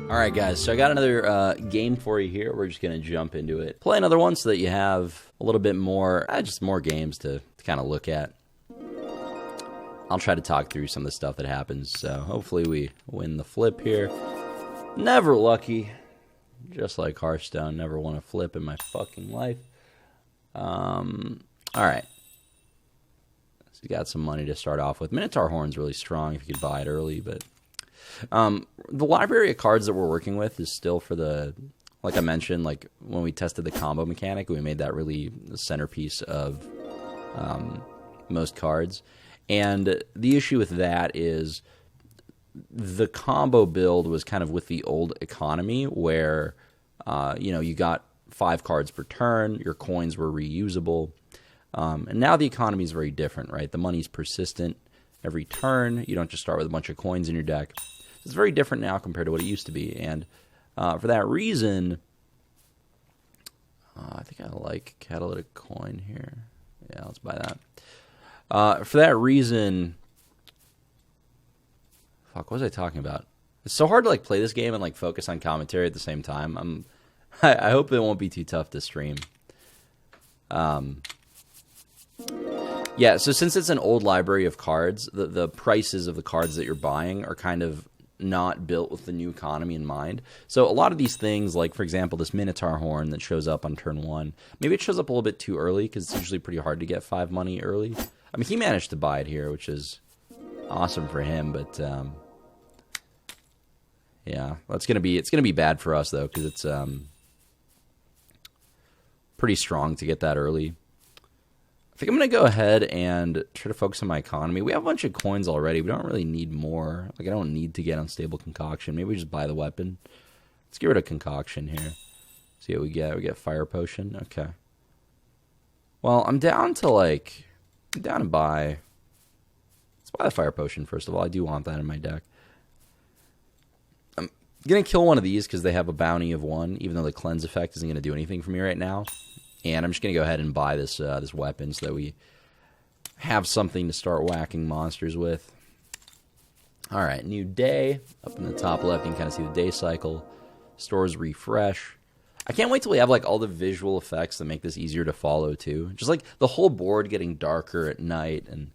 Alright guys, so I got another game for you here. We're just going to jump into it. Play another one so that you have a little bit more, just more games to kind of look at. I'll try to talk through some of the stuff that happens, so hopefully we win the flip here. Never lucky. Just like Hearthstone, never won a flip in my fucking life. Alright. So you got some money to start off with. Minotaur Horn's really strong if you could buy it early, but... the library of cards that we're working with is still for the, like I mentioned, like when we tested the combo mechanic, we made that really the centerpiece of most cards. And the issue with that is the combo build was kind of with the old economy where, you know, you got 5 cards per turn, your coins were reusable. And now the economy is very different, right? The money's persistent every turn. You don't just start with a bunch of coins in your deck. It's very different now compared to what it used to be, and for that reason, I think I like catalytic coin here. Yeah, let's buy that. For that reason, fuck, what was I talking about? It's so hard to like play this game and like focus on commentary at the same time. I hope it won't be too tough to stream. Yeah, so since it's an old library of cards, the prices of the cards that you're buying are kind of not built with the new economy in mind. So a lot of these things, like, for example, this Minotaur Horn that shows up on turn 1, maybe it shows up a little bit too early because it's usually pretty hard to get 5 money early. I mean, he managed to buy it here, which is awesome for him, but, yeah, it's gonna be bad for us, though, because it's pretty strong to get that early. I think I'm going to go ahead and try to focus on my economy. We have a bunch of coins already. We don't really need more. Like, I don't need to get Unstable Concoction. Maybe we just buy the weapon. Let's get rid of Concoction here. See what we get. We get Fire Potion. Okay. Well, I'm down to, like... I'm down to buy... Let's buy the Fire Potion, first of all. I do want that in my deck. I'm going to kill one of these because they have a bounty of 1, even though the Cleanse effect isn't going to do anything for me right now. And I'm just going to go ahead and buy this this weapon so that we have something to start whacking monsters with. Alright, new day. Up in the top left, you can kind of see the day cycle. Stores refresh. I can't wait till we have like all the visual effects that make this easier to follow, too. Just like the whole board getting darker at night. And,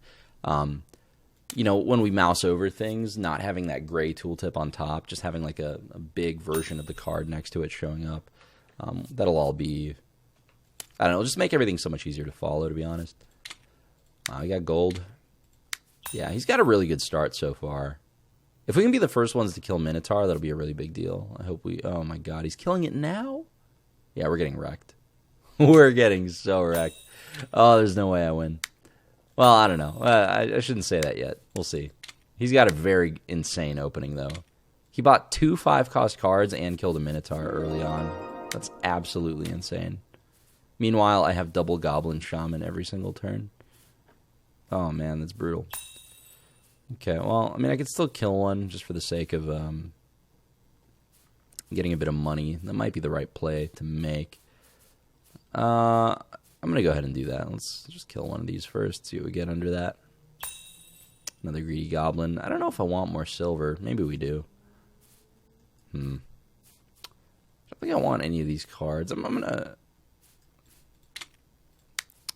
you know, when we mouse over things, not having that gray tooltip on top. Just having like a big version of the card next to it showing up. That'll all be... I don't know, it'll just make everything so much easier to follow, to be honest. We got gold. Yeah, he's got a really good start so far. If we can be the first ones to kill Minotaur, that'll be a really big deal. I hope we... Oh my god, he's killing it now? Yeah, we're getting wrecked. We're getting so wrecked. Oh, there's no way I win. Well, I don't know. I shouldn't say that yet. We'll see. He's got a very insane opening, though. He bought 2 5-cost cards and killed a Minotaur early on. That's absolutely insane. Meanwhile, I have double Goblin Shaman every single turn. Oh, man, that's brutal. Okay, well, I mean, I could still kill one just for the sake of getting a bit of money. That might be the right play to make. I'm going to go ahead and do that. Let's just kill one of these first, see what we get under that. Another Greedy Goblin. I don't know if I want more silver. Maybe we do. I don't think I want any of these cards. I'm going to...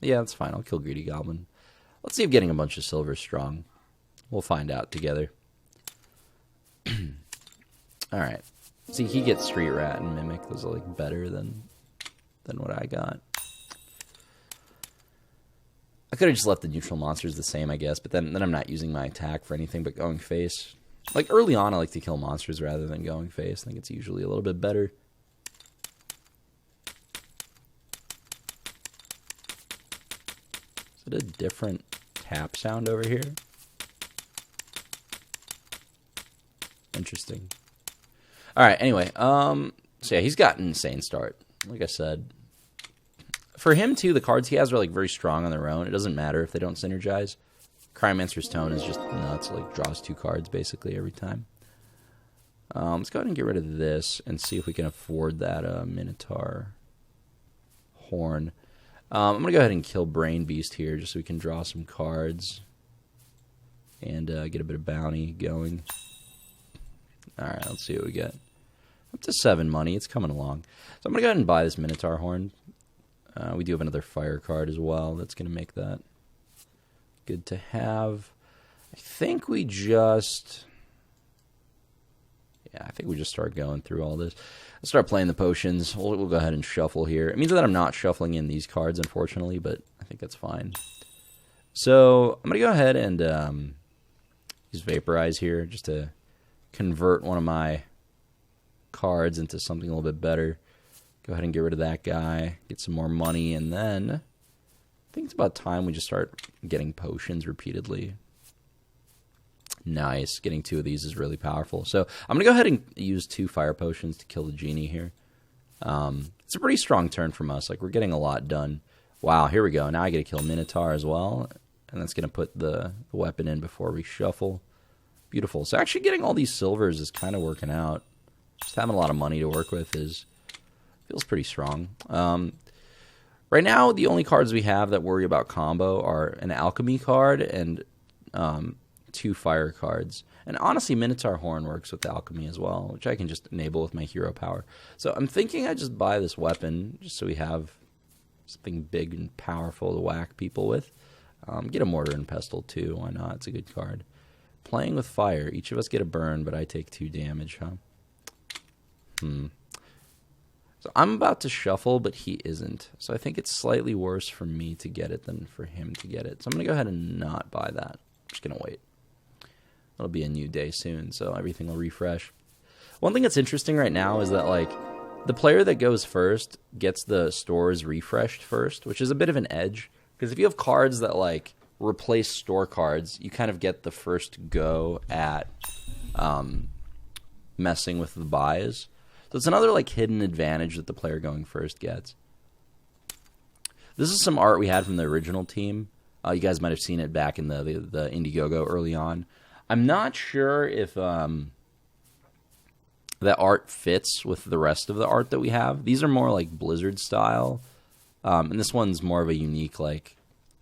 Yeah, that's fine. I'll kill Greedy Goblin. Let's see if getting a bunch of silver is strong. We'll find out together. Alright. See, he gets Street Rat and Mimic. Those are, like, better than what I got. I could have just left the neutral monsters the same, I guess, but then I'm not using my attack for anything but going face. Like, early on, I like to kill monsters rather than going face. I think it's usually a little bit better. Is it a different tap sound over here? Interesting. Alright, anyway, so yeah, he's got an insane start. Like I said. For him, too, the cards he has are, like, very strong on their own. It doesn't matter if they don't synergize. Cryomancer's Tone is just nuts. It, like, draws 2 cards, basically, every time. Let's go ahead and get rid of this and see if we can afford that Minotaur Horn. I'm going to go ahead and kill Brain Beast here just so we can draw some cards and get a bit of bounty going. Alright, let's see what we get. Up to 7 money. It's coming along. So I'm going to go ahead and buy this Minotaur Horn. We do have another fire card as well. That's going to make that good to have. I think we just... Yeah, I think we just start going through all this. Let's start playing the potions. We'll go ahead and shuffle here. It means that I'm not shuffling in these cards, unfortunately, but I think that's fine. So I'm going to go ahead and use Vaporize here just to convert one of my cards into something a little bit better. Go ahead and get rid of that guy, get some more money, and then I think it's about time we just start getting potions repeatedly. Nice. Getting 2 of these is really powerful. So I'm going to go ahead and use 2 fire potions to kill the genie here. It's a pretty strong turn from us. Like, we're getting a lot done. Wow, here we go. Now I get to kill Minotaur as well, and that's going to put the weapon in before we shuffle. Beautiful. So actually getting all these silvers is kind of working out. Just having a lot of money to work with feels pretty strong. Right now, the only cards we have that worry about combo are an alchemy card and 2 fire cards. And honestly, Minotaur Horn works with alchemy as well, which I can just enable with my hero power. So I'm thinking I just buy this weapon just so we have something big and powerful to whack people with. Get a mortar and pestle too. Why not? It's a good card. Playing with fire. Each of us get a burn, but I take 2 damage, huh? So I'm about to shuffle, but he isn't. So I think it's slightly worse for me to get it than for him to get it. So I'm going to go ahead and not buy that. I'm just going to wait. It'll be a new day soon, so everything will refresh. One thing that's interesting right now is that, like, the player that goes first gets the stores refreshed first, which is a bit of an edge. Because if you have cards that, like, replace store cards, you kind of get the first go at messing with the buys. So it's another, like, hidden advantage that the player going first gets. This is some art we had from the original team. You guys might have seen it back in the Indiegogo early on. I'm not sure if that art fits with the rest of the art that we have. These are more like Blizzard style. And this one's more of a unique, like,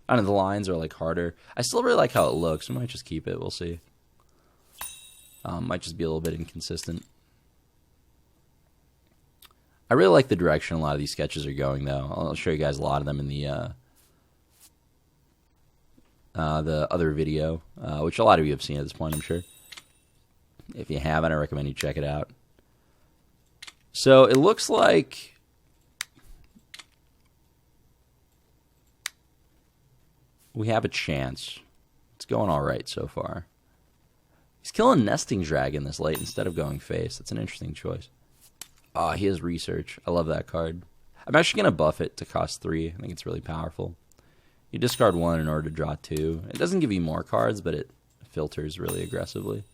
I don't know, the lines are like harder. I still really like how it looks. I might just keep it. We'll see. Might just be a little bit inconsistent. I really like the direction a lot of these sketches are going, though. I'll show you guys a lot of them in the other video, which a lot of you have seen at this point, I'm sure. If you haven't, I recommend you check it out. So it looks like we have a chance. It's going all right so far. He's killing Nesting Dragon this late instead of going face. That's an interesting choice. He has Research. I love that card. I'm actually going to buff it to cost 3. I think it's really powerful. You discard 1 in order to draw 2. It doesn't give you more cards, but it filters really aggressively.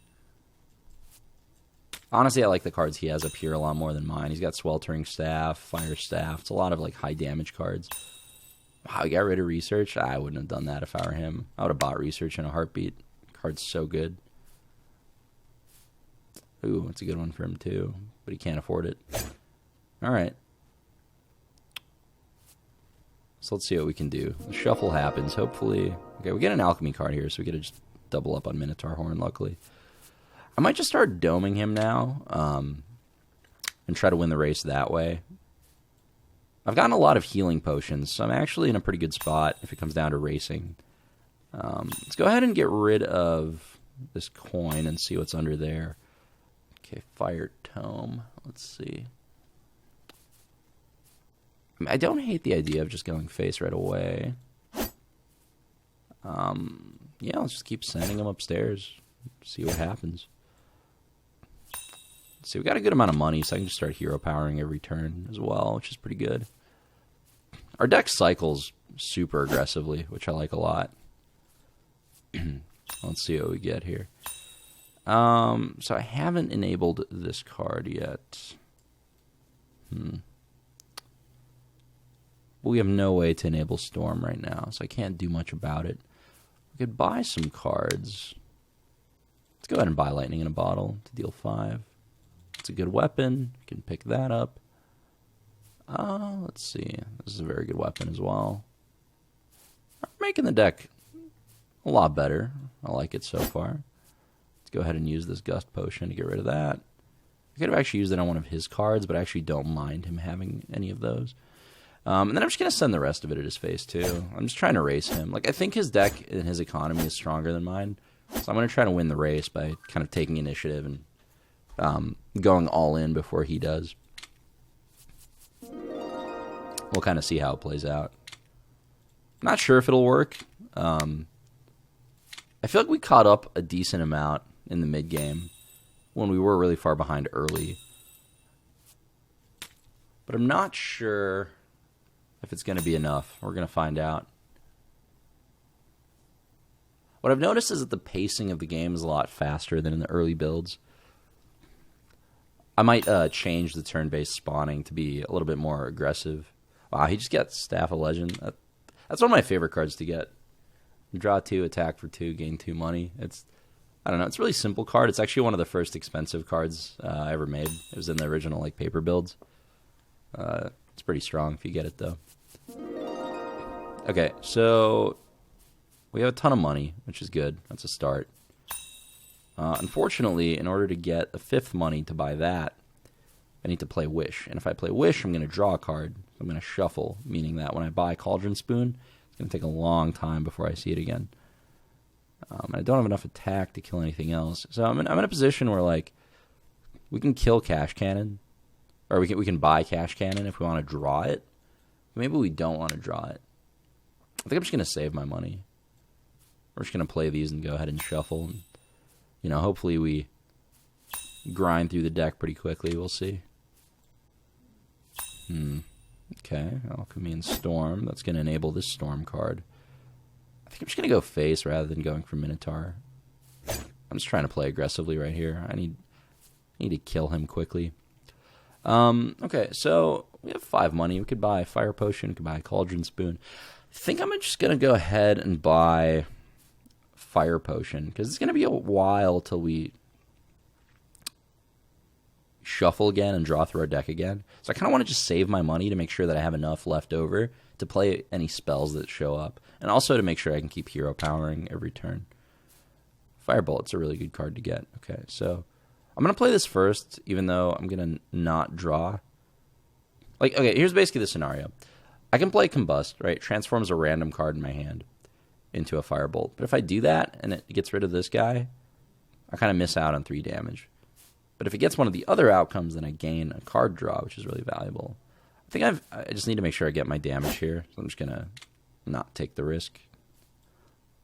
Honestly, I like the cards he has up here a lot more than mine. He's got Sweltering Staff, Fire Staff. It's a lot of, like, high damage cards. Wow, he got rid of Research? I wouldn't have done that if I were him. I would have bought Research in a heartbeat. Card's so good. Ooh, it's a good one for him, too. But he can't afford it. All right. So let's see what we can do. The shuffle happens, hopefully. Okay, we get an alchemy card here, so we get to just double up on Minotaur Horn, luckily. I might just start doming him now and try to win the race that way. I've gotten a lot of healing potions, so I'm actually in a pretty good spot if it comes down to racing. Let's go ahead and get rid of this coin and see what's under there. Okay, Fire Tome. Let's see. I don't hate the idea of just going face right away. Yeah, let's just keep sending him upstairs. See what happens. See, we got a good amount of money, so I can just start hero powering every turn as well, which is pretty good. Our deck cycles super aggressively, which I like a lot. Let's see what we get here. So I haven't enabled this card yet. But we have no way to enable Storm right now, so I can't do much about it. We could buy some cards. Let's go ahead and buy Lightning in a Bottle to deal 5. It's a good weapon. We can pick that up. Let's see. This is a very good weapon as well. We're making the deck a lot better. I like it so far. Let's go ahead and use this Gust Potion to get rid of that. I could have actually used it on one of his cards, but I actually don't mind him having any of those. And then I'm just going to send the rest of it at his face, too. I'm just trying to race him. Like, I think his deck and his economy is stronger than mine. So I'm going to try to win the race by kind of taking initiative and going all in before he does. We'll kind of see how it plays out. Not sure if it'll work. I feel like we caught up a decent amount in the mid-game when we were really far behind early. But I'm not sure if it's going to be enough. We're going to find out. What I've noticed is that the pacing of the game is a lot faster than in the early builds. I might change the turn-based spawning to be a little bit more aggressive. Wow, he just got Staff of Legend. That's one of my favorite cards to get. Draw 2, attack for 2, gain 2 money. I don't know. It's a really simple card. It's actually one of the first expensive cards I ever made. It was in the original paper builds. It's pretty strong if you get it, though. Okay, so we have a ton of money, which is good. That's a start. Unfortunately, in order to get a 5th money to buy that, I need to play Wish. And if I play Wish, I'm going to draw a card. I'm going to shuffle, meaning that when I buy Cauldron Spoon, it's going to take a long time before I see it again. And I don't have enough attack to kill anything else. So I'm in a position where, we can kill Cash Cannon. Or we can buy Cash Cannon if we want to draw it. Maybe we don't want to draw it. I think I'm just going to save my money. We're just going to play these and go ahead and shuffle. And, hopefully we grind through the deck pretty quickly. We'll see. Okay, Alchemy and Storm. That's going to enable this Storm card. I think I'm just going to go face rather than going for Minotaur. I'm just trying to play aggressively right here. I need to kill him quickly. Okay, so we have 5 money. We could buy Fire Potion. We could buy Cauldron Spoon. I think I'm just going to go ahead and buy Fire Potion, because it's going to be a while till we shuffle again and draw through our deck again. So I kind of want to just save my money to make sure that I have enough left over to play any spells that show up, and also to make sure I can keep hero powering every turn. Firebolt's a really good card to get. Okay, so I'm going to play this first, even though I'm going to not draw. Okay, here's basically the scenario. I can play Combust, right? Transforms a random card in my hand into a Firebolt. But if I do that and it gets rid of this guy, I kind of miss out on 3 damage. But if it gets one of the other outcomes, then I gain a card draw, which is really valuable. I think I just need to make sure I get my damage here. So I'm just going to not take the risk.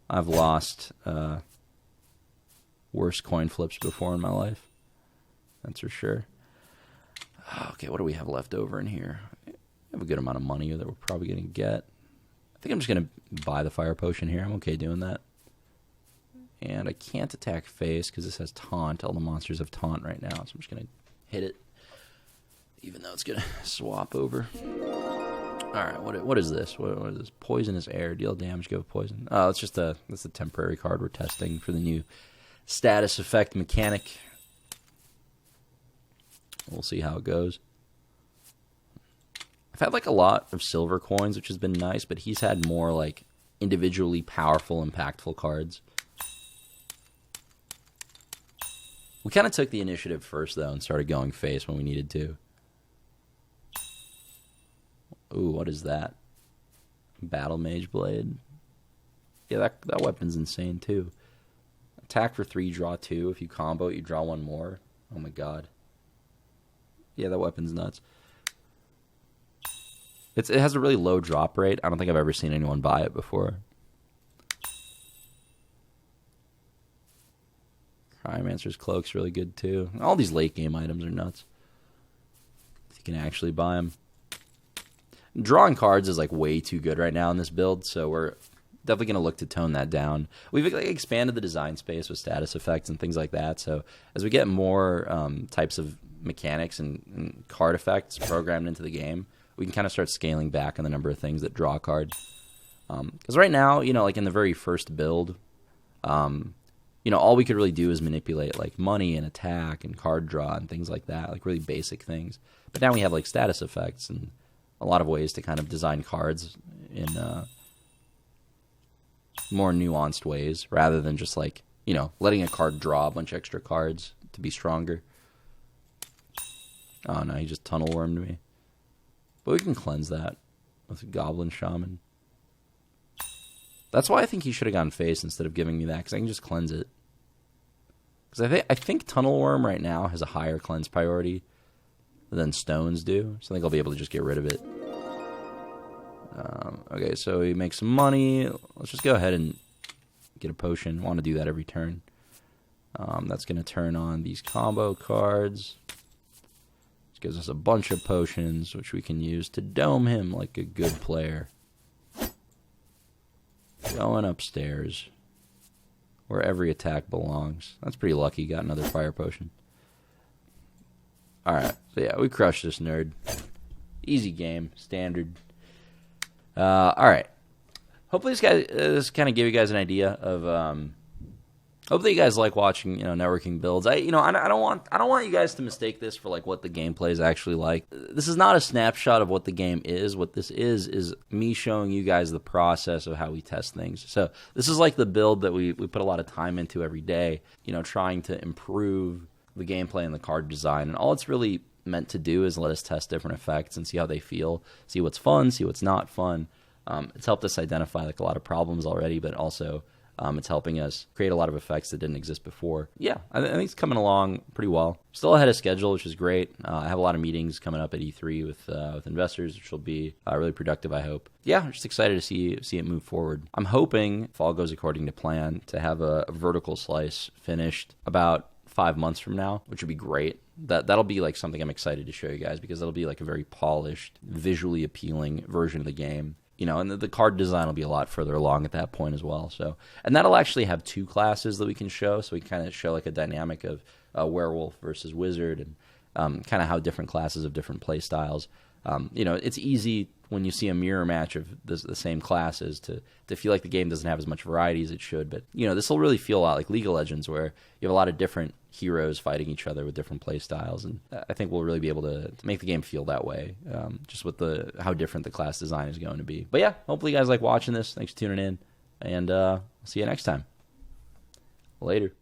I've lost worse coin flips before in my life. That's for sure. Okay, what do we have left over in here? We have a good amount of money that we're probably going to get. I think I'm just going to buy the Fire Potion here. I'm okay doing that. And I can't attack face because this has Taunt. All the monsters have Taunt right now, so I'm just going to hit it, even though it's going to swap over. Alright, what is this? What is this? Poisonous Air. Deal damage, go with poison. Oh, that's a temporary card we're testing for the new status effect mechanic. We'll see how it goes. I've had a lot of silver coins, which has been nice, but he's had more individually powerful, impactful cards. We kind of took the initiative first, though, and started going face when we needed to. Ooh, what is that? Battle Mage Blade. Yeah, that weapon's insane, too. Attack for 3, draw 2. If you combo it, you draw 1 more. Oh my god. Yeah, that weapon's nuts. It has a really low drop rate. I don't think I've ever seen anyone buy it before. Cryomancer's Cloak's really good, too. All these late-game items are nuts. You can actually buy them. Drawing cards is way too good right now in this build, so we're definitely going to look to tone that down. We've expanded the design space with status effects and things like that, so as we get more types of mechanics and card effects programmed into the game, we can kind of start scaling back on the number of things that draw a card. Because right now, in the very first build, all we could really do is manipulate money and attack and card draw and things like that, really basic things. But now we have status effects and a lot of ways to kind of design cards in more nuanced ways, rather than just letting a card draw a bunch of extra cards to be stronger. Oh, no, he just tunnel wormed me. But we can cleanse that with a Goblin Shaman. That's why I think he should have gone face instead of giving me that, because I can just cleanse it. Because I think Tunnel Worm right now has a higher cleanse priority than stones do, so I think I'll be able to just get rid of it. Okay, so he makes some money. Let's just go ahead and get a potion. I want to do that every turn. That's going to turn on these combo cards. This gives us a bunch of potions, which we can use to dome him like a good player. Going upstairs, where every attack belongs. That's pretty lucky. Got another fire potion. Alright, so yeah, we crushed this nerd. Easy game, standard. Alright. Hopefully this kind of gave you guys an idea of hopefully you guys like watching, networking builds. I don't want you guys to mistake this for like what the gameplay is actually like. This is not a snapshot of what the game is. What this is me showing you guys the process of how we test things. So this is like the build that we put a lot of time into every day, trying to improve the gameplay and the card design. And all it's really meant to do is let us test different effects and see how they feel, see what's fun, see what's not fun. It's helped us identify like a lot of problems already, but also it's helping us create a lot of effects that didn't exist before. Yeah, I think it's coming along pretty well. Still ahead of schedule, which is great. I have a lot of meetings coming up at E3 with investors, which will be really productive, I hope. Yeah, I'm just excited to see it move forward. I'm hoping, if all goes according to plan, to have a vertical slice finished about 5 months from now, which would be great. That'll be like something I'm excited to show you guys, because that'll be like a very polished, visually appealing version of the game. And the card design will be a lot further along at that point as well. So, and that'll actually have 2 classes that we can show. So we kind of show like a dynamic of werewolf versus wizard, and kind of how different classes have different play styles. It's easy when you see a mirror match of the same classes to feel like the game doesn't have as much variety as it should. But, this will really feel a lot like League of Legends, where you have a lot of different heroes fighting each other with different play styles. And I think we'll really be able to make the game feel that way, just with how different the class design is going to be. But yeah, hopefully you guys like watching this. Thanks for tuning in, and I'll see you next time. Later.